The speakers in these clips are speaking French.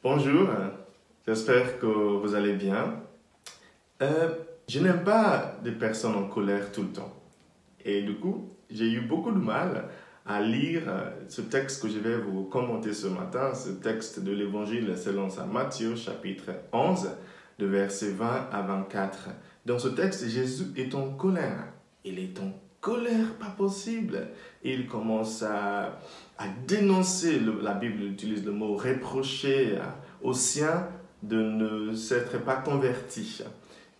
Bonjour, j'espère que vous allez bien. Je n'aime pas des personnes en colère tout le temps. Et du coup, j'ai eu beaucoup de mal à lire ce texte que je vais vous commenter ce matin, ce texte de l'Évangile selon saint Matthieu, chapitre 11, de versets 20 à 24. Dans ce texte, Jésus est en colère. Il est en colère, pas possible. Il commence à dénoncer, la Bible utilise le mot reprocher aux siens de ne s'être pas convertis.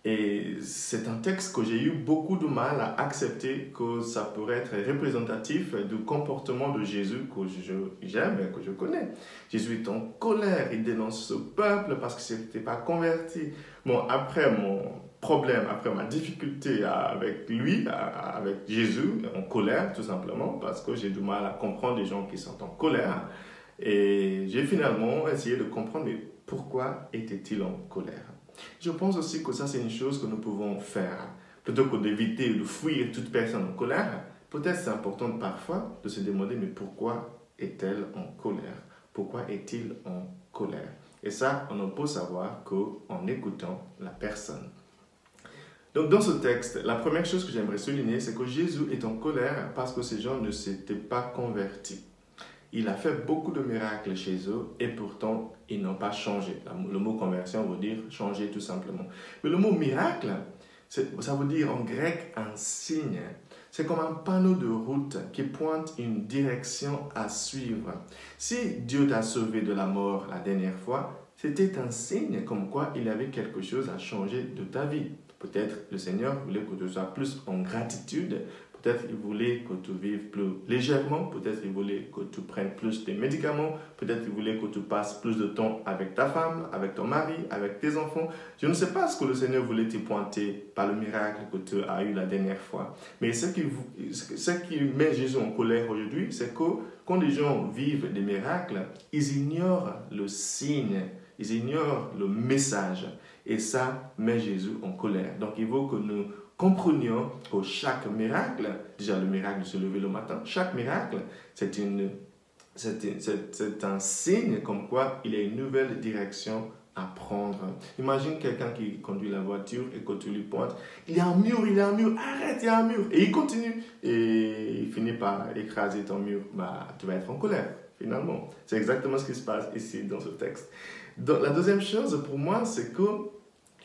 Et c'est un texte que j'ai eu beaucoup de mal à accepter que ça pourrait être représentatif du comportement de Jésus que j'aime et que je connais. Jésus est en colère, il dénonce ce peuple parce qu'il ne s'était pas converti. Bon, après mon problème, après ma difficulté avec lui, avec Jésus, en colère tout simplement, parce que j'ai du mal à comprendre les gens qui sont en colère. Et j'ai finalement essayé de comprendre mais pourquoi était-il en colère. Je pense aussi que ça, c'est une chose que nous pouvons faire. Plutôt que d'éviter ou de fuir toute personne en colère, peut-être c'est important parfois de se demander, mais pourquoi est-elle en colère? Pourquoi est-il en colère? Et ça, on ne peut savoir qu'en écoutant la personne. Donc, dans ce texte, la première chose que j'aimerais souligner, c'est que Jésus est en colère parce que ces gens ne s'étaient pas convertis. Il a fait beaucoup de miracles chez eux et pourtant, ils n'ont pas changé. Le mot conversion veut dire changer tout simplement. Mais le mot miracle, ça veut dire en grec un signe. C'est comme un panneau de route qui pointe une direction à suivre. Si Dieu t'a sauvé de la mort la dernière fois, c'était un signe comme quoi il y avait quelque chose à changer de ta vie. Peut-être le Seigneur voulait que tu sois plus en gratitude. Peut-être il voulait que tu vives plus légèrement, peut-être il voulait que tu prennes plus de médicaments, peut-être il voulait que tu passes plus de temps avec ta femme, avec ton mari, avec tes enfants. Je ne sais pas ce que le Seigneur voulait te pointer par le miracle que tu as eu la dernière fois. Mais ce qui met Jésus en colère aujourd'hui, c'est que quand les gens vivent des miracles, ils ignorent le signe, ils ignorent le message. Et ça met Jésus en colère. Donc il faut que nous comprenions que chaque miracle, déjà le miracle de se lever le matin, chaque miracle, c'est un signe comme quoi il y a une nouvelle direction à prendre. Imagine quelqu'un qui conduit la voiture et que tu lui pointes, il y a un mur, arrête, il y a un mur. Et il continue. Et il finit par écraser ton mur. Bah, tu vas être en colère, finalement. C'est exactement ce qui se passe ici dans ce texte. Donc, la deuxième chose pour moi, c'est que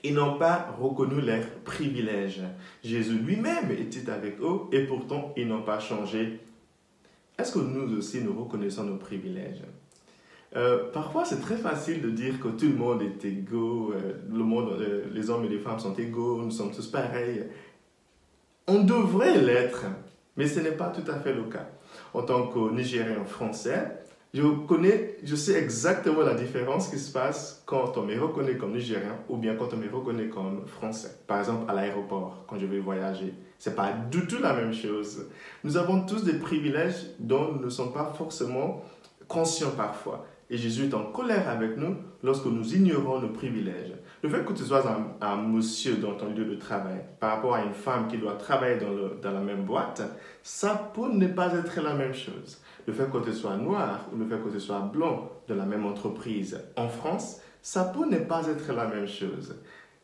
ils n'ont pas reconnu leurs privilèges. Jésus lui-même était avec eux et pourtant ils n'ont pas changé. Est-ce que nous aussi nous reconnaissons nos privilèges? Parfois c'est très facile de dire que tout le monde est égaux, les hommes et les femmes sont égaux, nous sommes tous pareils. On devrait l'être, mais ce n'est pas tout à fait le cas. En tant que Nigérien français, je sais exactement la différence qui se passe quand on me reconnaît comme Nigérien ou bien quand on me reconnaît comme Français. Par exemple, à l'aéroport, quand je vais voyager. Ce n'est pas du tout la même chose. Nous avons tous des privilèges dont nous ne sommes pas forcément conscients parfois. Et Jésus est en colère avec nous lorsque nous ignorons nos privilèges. Le fait que tu sois un monsieur dans ton lieu de travail par rapport à une femme qui doit travailler dans la même boîte, ça peut ne pas être la même chose. Le fait que tu sois noir ou le fait que tu sois blanc de la même entreprise en France, ça peut ne pas être la même chose.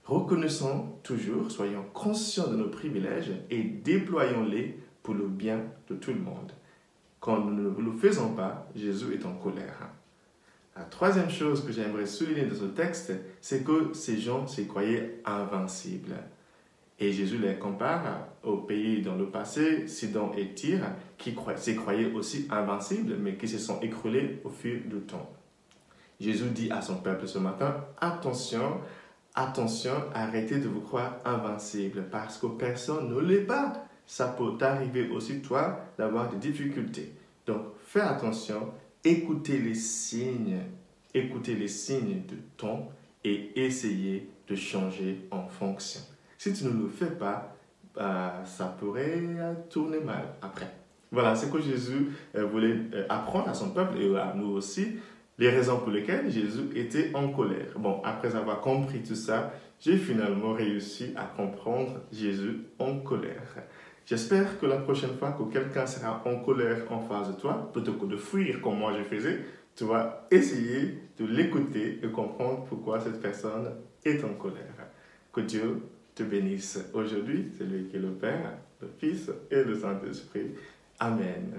Reconnaissons toujours, soyons conscients de nos privilèges et déployons-les pour le bien de tout le monde. Quand nous ne le faisons pas, Jésus est en colère. La troisième chose que j'aimerais souligner de ce texte, c'est que ces gens se croyaient invincibles. Et Jésus les compare aux pays dans le passé, Sidon et Tyr, qui se croyaient aussi invincibles, mais qui se sont écroulés au fil du temps. Jésus dit à son peuple ce matin, attention, attention, arrêtez de vous croire invincible, parce que personne ne l'est pas. Ça peut t'arriver aussi, toi, d'avoir des difficultés. Donc, fais attention, écoutez les signes de ton et essayez de changer en fonction. Si tu ne le fais pas, ça pourrait tourner mal après. Voilà, c'est que Jésus voulait apprendre à son peuple et à nous aussi, les raisons pour lesquelles Jésus était en colère. Bon, après avoir compris tout ça, j'ai finalement réussi à comprendre Jésus en colère. J'espère que la prochaine fois que quelqu'un sera en colère en face de toi, plutôt que de fuir comme moi je faisais, tu vas essayer de l'écouter et comprendre pourquoi cette personne est en colère. Que Dieu te bénisse aujourd'hui, c'est lui qui est le Père, le Fils et le Saint-Esprit. Amen.